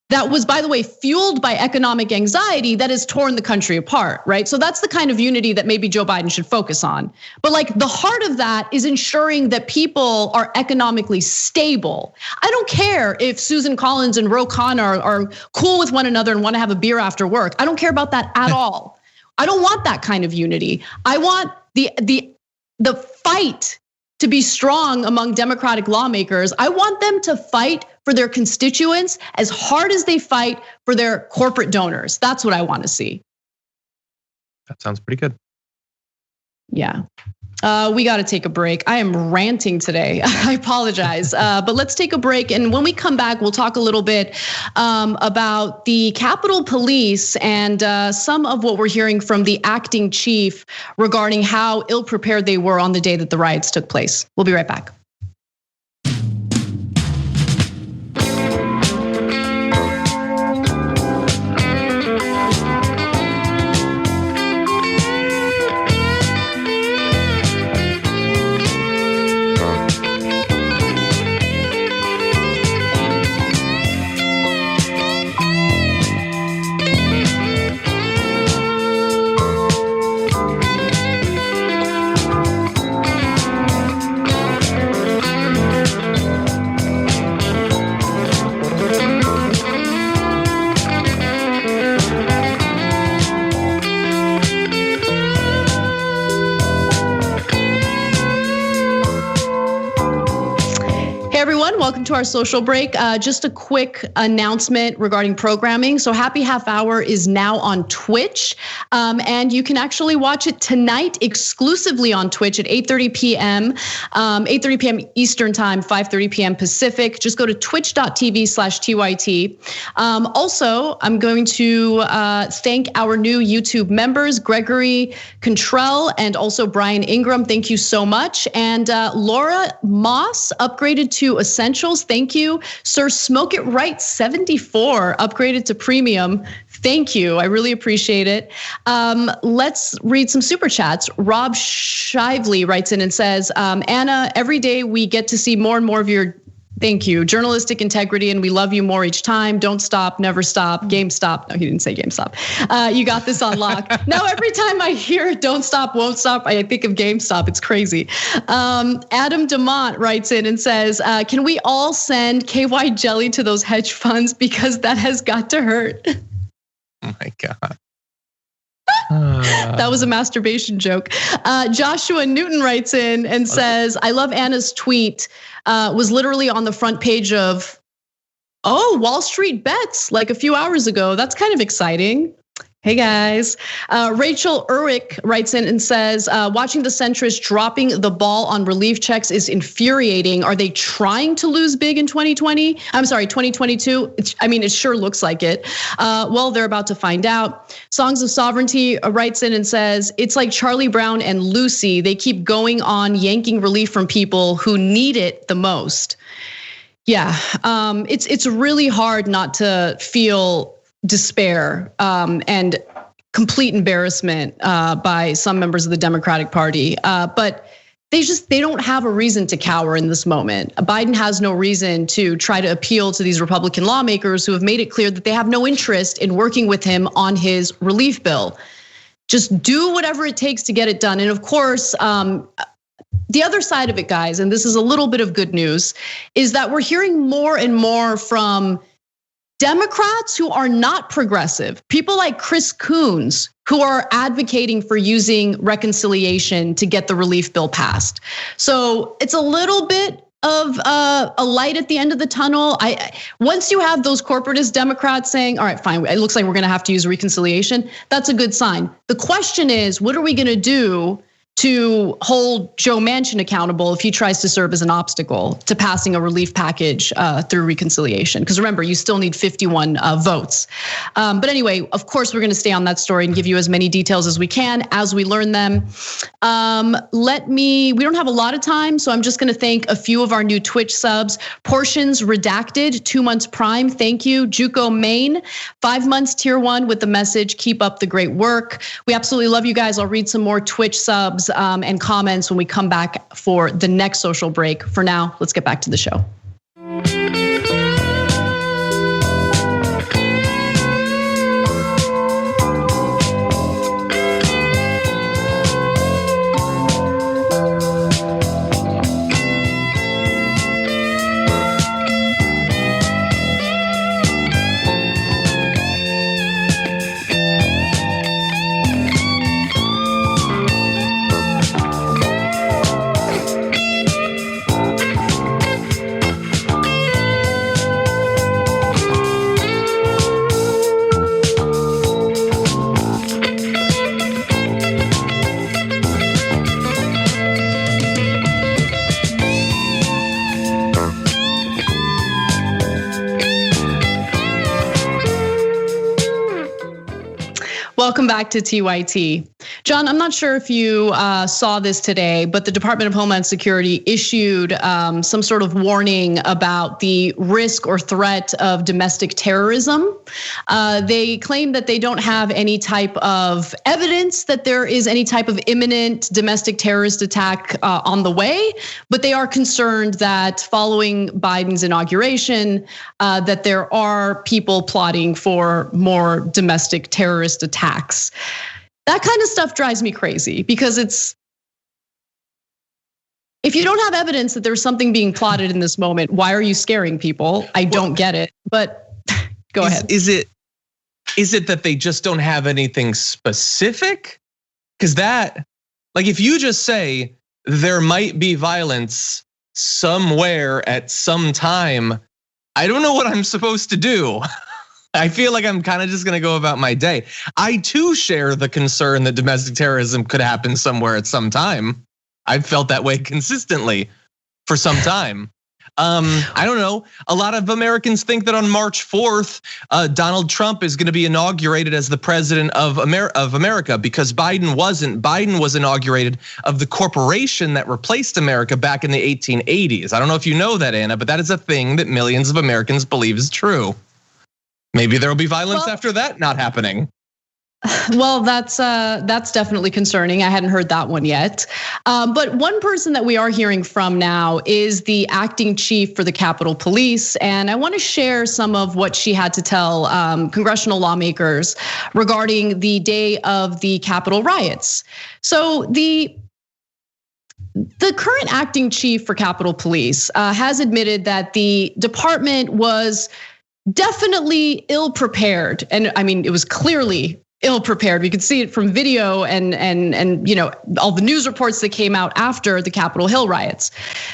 that was, by the way, fueled by economic anxiety that has torn the country apart, right? So that's the kind of unity that maybe Joe Biden should focus on. But like the heart of that is ensuring that people are economically stable. I don't care if Susan Collins and Ro Khanna are cool with one another and want to have a beer after work. I don't care about that at all. I don't want that kind of unity. I want the fight to be strong among Democratic lawmakers. I want them to fight for their constituents as hard as they fight for their corporate donors. That's what I want to see. That sounds pretty good. Yeah. We got to take a break. I am ranting today. I apologize. But let's take a break. And when we come back, we'll talk a little bit about the Capitol Police and some of what we're hearing from the acting chief regarding how ill-prepared they were on the day that the riots took place. We'll be right back. Welcome to our social break. Just a quick announcement regarding programming. So Happy Half Hour is now on Twitch. And you can actually watch it tonight exclusively on Twitch at 8:30 p.m. 8:30 p.m. Eastern time, 5:30 p.m. Pacific. Just go to twitch.tv/TYT. Also, I'm going to thank our new YouTube members, Gregory Contrell and also Brian Ingram. Thank you so much. And Laura Moss upgraded to Essentials. Thank you. Sir Smoke It Right 74 upgraded to Premium. Thank you. I really appreciate it. Let's read some super chats. Rob Shively writes in and says, Anna, every day we get to see more and more of your thank you. Journalistic integrity, and we love you more each time. Don't stop, never stop. GameStop. No, he didn't say GameStop. You got this on lock. Now, every time I hear don't stop, won't stop, I think of GameStop. It's crazy. Adam DeMont writes in and says, can we all send KY jelly to those hedge funds because that has got to hurt? Oh my God. That was a masturbation joke. Joshua Newton writes in and says, I love Anna's tweet. Was literally on the front page of, Wall Street Bets like a few hours ago. That's kind of exciting. Hey guys. Rachel Erwick writes in and says, watching the centrists dropping the ball on relief checks is infuriating. Are they trying to lose big in 2020? I'm sorry, 2022. It sure looks like it. Well, they're about to find out. Songs of Sovereignty writes in and says, it's like Charlie Brown and Lucy. They keep going on yanking relief from people who need it the most. Yeah, it's really hard not to feel despair and complete embarrassment by some members of the Democratic Party. But they don't have a reason to cower in this moment. Biden has no reason to try to appeal to these Republican lawmakers who have made it clear that they have no interest in working with him on his relief bill. Just do whatever it takes to get it done. And of course, the other side of it, guys, and this is a little bit of good news, is that we're hearing more and more from Democrats who are not progressive, people like Chris Coons, who are advocating for using reconciliation to get the relief bill passed. So it's a little bit of a light at the end of the tunnel. Once you have those corporatist Democrats saying, all right, fine, it looks like we're gonna have to use reconciliation, that's a good sign. The question is, what are we gonna do to hold Joe Manchin accountable if he tries to serve as an obstacle to passing a relief package through reconciliation? Because remember, you still need 51 votes. But anyway, of course, we're gonna stay on that story and give you as many details as we can as we learn them. We don't have a lot of time, so I'm just gonna thank a few of our new Twitch subs. Portions Redacted, 2 months Prime, thank you. Juco Main, 5 months Tier 1 with the message, keep up the great work. We absolutely love you guys. I'll read some more Twitch subs and comments when we come back for the next social break. For now, let's get back to the show. Welcome back to TYT. John, I'm not sure if you saw this today, but the Department of Homeland Security issued some sort of warning about the risk or threat of domestic terrorism. They claim that they don't have any type of evidence that there is any type of imminent domestic terrorist attack on the way, but they are concerned that following Biden's inauguration, that there are people plotting for more domestic terrorist attacks. That kind of stuff drives me crazy because if you don't have evidence that there's something being plotted in this moment, why are you scaring people? I don't get it, but go ahead. Is it that they just don't have anything specific? Because if you just say there might be violence somewhere at some time, I don't know what I'm supposed to do. I feel like I'm kind of just gonna go about my day. I too share the concern that domestic terrorism could happen somewhere at some time. I've felt that way consistently for some time. I don't know. A lot of Americans think that on March 4th, Donald Trump is going to be inaugurated as the president of America because Biden wasn't. Biden was inaugurated of the corporation that replaced America back in the 1880s. I don't know if you know that, Anna, but that is a thing that millions of Americans believe is true. Maybe there will be violence after that not happening. Well, that's definitely concerning. I hadn't heard that one yet. But one person that we are hearing from now is the acting chief for the Capitol Police. And I want to share some of what she had to tell congressional lawmakers regarding the day of the Capitol riots. So the current acting chief for Capitol Police has admitted that the department was definitely ill prepared. And I mean, it was clearly ill prepared. We could see it from video and all the news reports that came out after the Capitol Hill riots.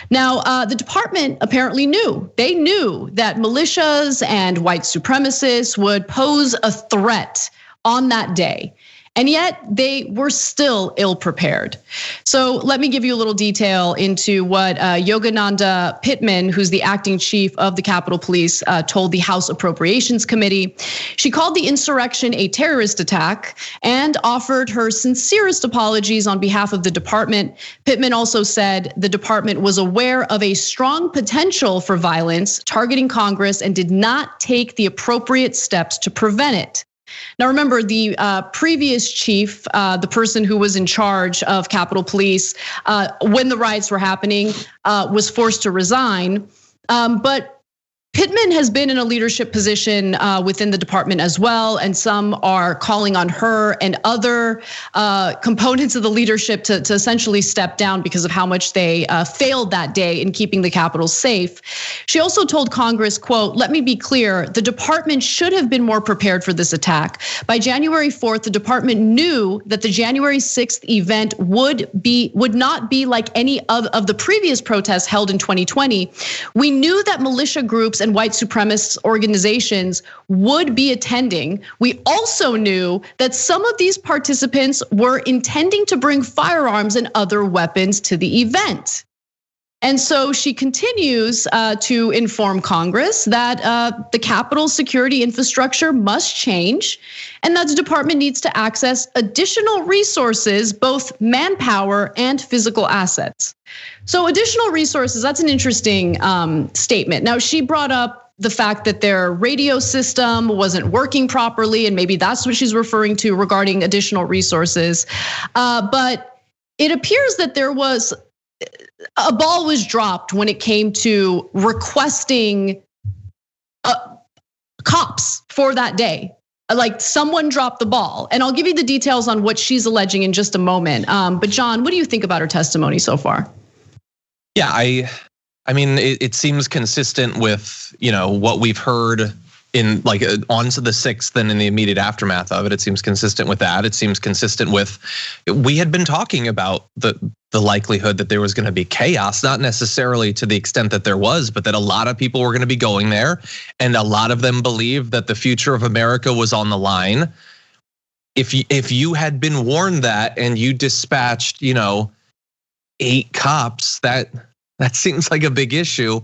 Now, the department apparently knew. They knew that militias and white supremacists would pose a threat on that day. And yet they were still ill prepared. So let me give you a little detail into what Yogananda Pittman, who's the acting chief of the Capitol Police, told the House Appropriations Committee. She called the insurrection a terrorist attack and offered her sincerest apologies on behalf of the department. Pittman also said the department was aware of a strong potential for violence targeting Congress and did not take the appropriate steps to prevent it. Now, remember, the previous chief, the person who was in charge of Capitol Police when the riots were happening, was forced to resign. But Pittman has been in a leadership position within the department as well, and some are calling on her and other components of the leadership to essentially step down because of how much they failed that day in keeping the Capitol safe. She also told Congress, quote, "Let me be clear, the department should have been more prepared for this attack. By January 4th, the department knew that the January 6th event would not be like any of the previous protests held in 2020. We knew that militia groups and white supremacist organizations would be attending. We also knew that some of these participants were intending to bring firearms and other weapons to the event." And so she continues to inform Congress that the Capitol security infrastructure must change and that the department needs to access additional resources, both manpower and physical assets. So additional resources, that's an interesting statement. Now, she brought up the fact that their radio system wasn't working properly, and maybe that's what she's referring to regarding additional resources. But it appears that a ball was dropped when it came to requesting cops for that day. Like someone dropped the ball, and I'll give you the details on what she's alleging in just a moment. But John, what do you think about her testimony so far? Yeah, I mean, it seems consistent with what we've heard in like on to the 6th and in the immediate aftermath of it. It seems consistent with that. It seems consistent with, we had been talking about the likelihood that there was going to be chaos, not necessarily to the extent that there was, but that a lot of people were going to be going there, and a lot of them believed that the future of America was on the line. If you had been warned that and you dispatched 8 cops, that seems like a big issue.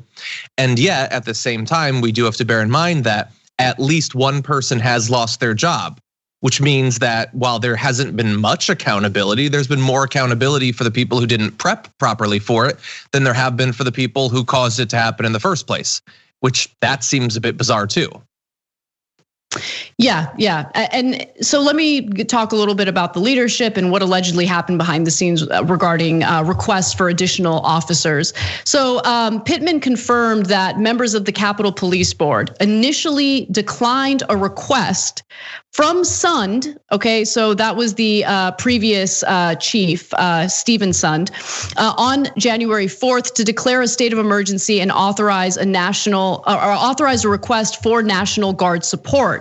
And yet at the same time, we do have to bear in mind that at least one person has lost their job. which means that while there hasn't been much accountability, there's been more accountability for the people who didn't prep properly for it than there have been for the people who caused it to happen in the first place, which that seems a bit bizarre too. Yeah. And so let me talk a little bit about the leadership and what allegedly happened behind the scenes regarding requests for additional officers. So Pittman confirmed that members of the Capitol Police Board initially declined a request from Sund. Okay, so that was the previous chief, Stephen Sund, on January 4th to declare a state of emergency and authorize a request for National Guard support.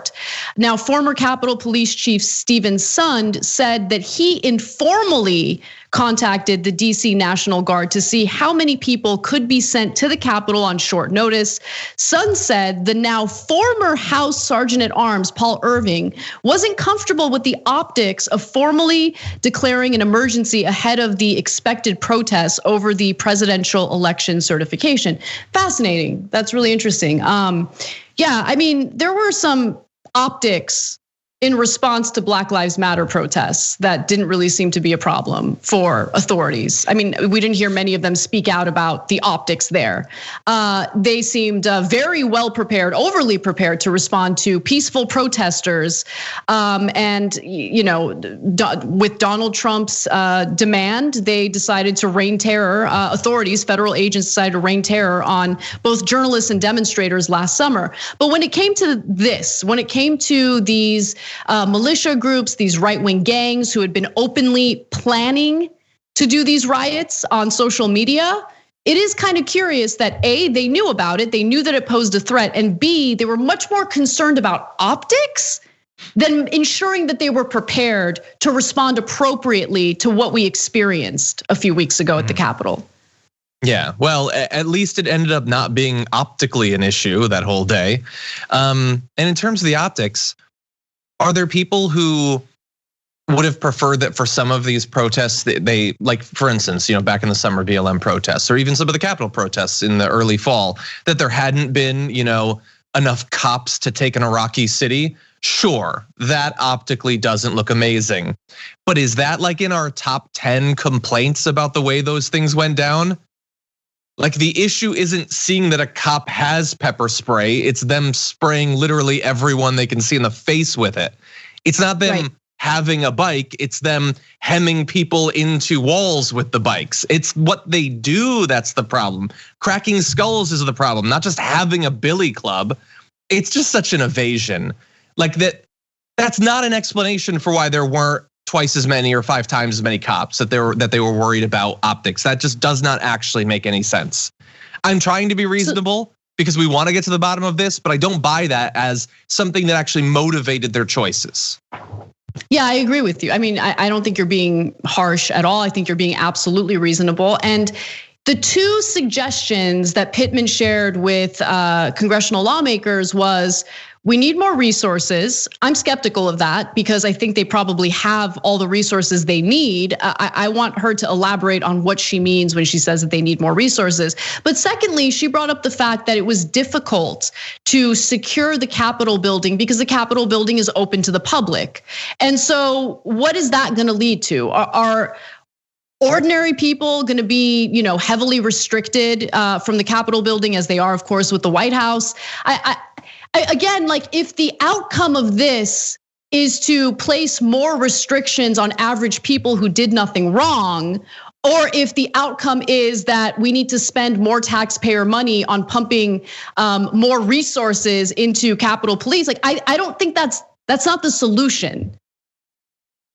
Now, former Capitol Police Chief Stephen Sund said that he informally contacted the DC National Guard to see how many people could be sent to the Capitol on short notice. Sund said the now former House Sergeant at Arms, Paul Irving, wasn't comfortable with the optics of formally declaring an emergency ahead of the expected protests over the presidential election certification. Fascinating. That's really interesting. Yeah, I mean, there were some optics in response to Black Lives Matter protests that didn't really seem to be a problem for authorities. I mean, we didn't hear many of them speak out about the optics there. They seemed very well prepared, overly prepared to respond to peaceful protesters. And with Donald Trump's demand, they decided to rain terror. Authorities, federal agents decided to rain terror on both journalists and demonstrators last summer. But when it came to this, when it came to these militia groups, these right-wing gangs who had been openly planning to do these riots on social media, it is kind of curious that A, they knew about it, they knew that it posed a threat, and B, they were much more concerned about optics than ensuring that they were prepared to respond appropriately to what we experienced a few weeks ago at the Capitol. Yeah, well, at least it ended up not being optically an issue that whole day. And in terms of the optics, are there people who would have preferred that for some of these protests, they like, for instance, back in the summer BLM protests, or even some of the Capitol protests in the early fall, that there hadn't been, enough cops to take an Iraqi city? Sure, that optically doesn't look amazing. But is that like in our top 10 complaints about the way those things went down? Like, the issue isn't seeing that a cop has pepper spray, it's them spraying literally everyone they can see in the face with it. It's not them having a bike, it's them hemming people into walls with the bikes. It's what they do that's the problem. Cracking skulls is the problem, not just having a billy club. It's just such an evasion. Like that's not an explanation for why there weren't twice as many or 5 times as many cops that they were worried about optics. That just does not actually make any sense. I'm trying to be reasonable because we want to get to the bottom of this, but I don't buy that as something that actually motivated their choices. Yeah, I agree with you. I mean, I don't think you're being harsh at all. I think you're being absolutely reasonable. And the 2 suggestions that Pittman shared with congressional lawmakers was, we need more resources. I'm skeptical of that because I think they probably have all the resources they need. I want her to elaborate on what she means when she says that they need more resources. But secondly, she brought up the fact that it was difficult to secure the Capitol building because the Capitol building is open to the public. And so what is that gonna lead to? Are ordinary people going to be, heavily restricted from the Capitol building as they are, of course, with the White House? Again, like, if the outcome of this is to place more restrictions on average people who did nothing wrong, or if the outcome is that we need to spend more taxpayer money on pumping more resources into Capitol Police, like, I don't think that's not the solution.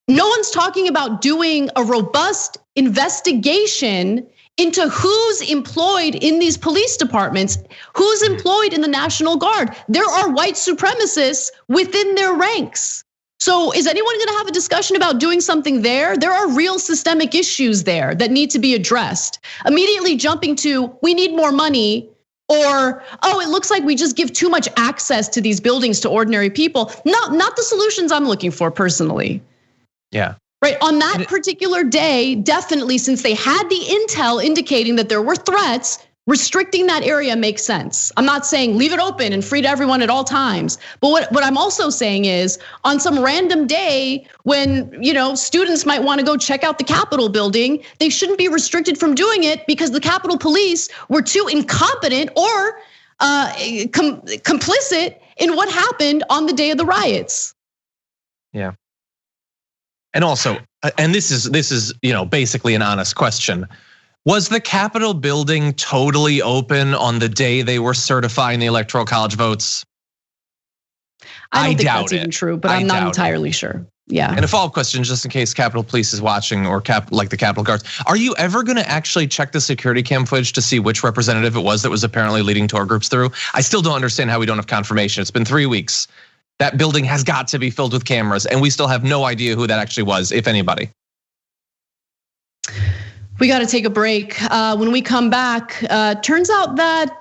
No one's talking about doing a robust investigation into who's employed in these police departments, who's employed in the National Guard. There are white supremacists within their ranks. So is anyone gonna have a discussion about doing something there? There are real systemic issues there that need to be addressed. Immediately jumping to, we need more money, or, it looks like we just give too much access to these buildings to ordinary people. Not the solutions I'm looking for personally. Yeah. Right, on that particular day, definitely, since they had the intel indicating that there were threats, Restricting that area makes sense. I'm not saying leave it open and free to everyone at all times. But what I'm also saying is on some random day when, students might want to go check out the Capitol building, they shouldn't be restricted from doing it because the Capitol Police were too incompetent or complicit in what happened on the day of the riots. Yeah. And also, and this is basically an honest question. Was the Capitol building totally open on the day they were certifying the Electoral College votes? I don't think that's even true, but I'm not entirely sure. Yeah. And a follow-up question, just in case Capitol Police is watching or like the Capitol Guards. Are you ever going to actually check the security cam footage to see which representative it was that was apparently leading tour groups through? I still don't understand how we don't have confirmation. It's been 3 weeks. That building has got to be filled with cameras, and we still have no idea who that actually was, if anybody. We got to take a break. When we come back, turns out that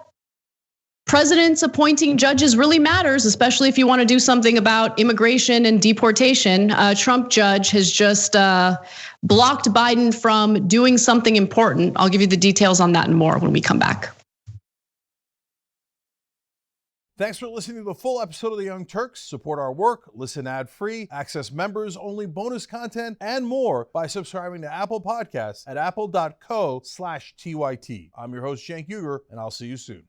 presidents appointing judges really matters, especially if you want to do something about immigration and deportation. Trump judge has just blocked Biden from doing something important. I'll give you the details on that and more when we come back. Thanks for listening to the full episode of The Young Turks. Support our work, listen ad-free, access members-only bonus content, and more by subscribing to Apple Podcasts at apple.co/TYT. I'm your host, Cenk Uygur, and I'll see you soon.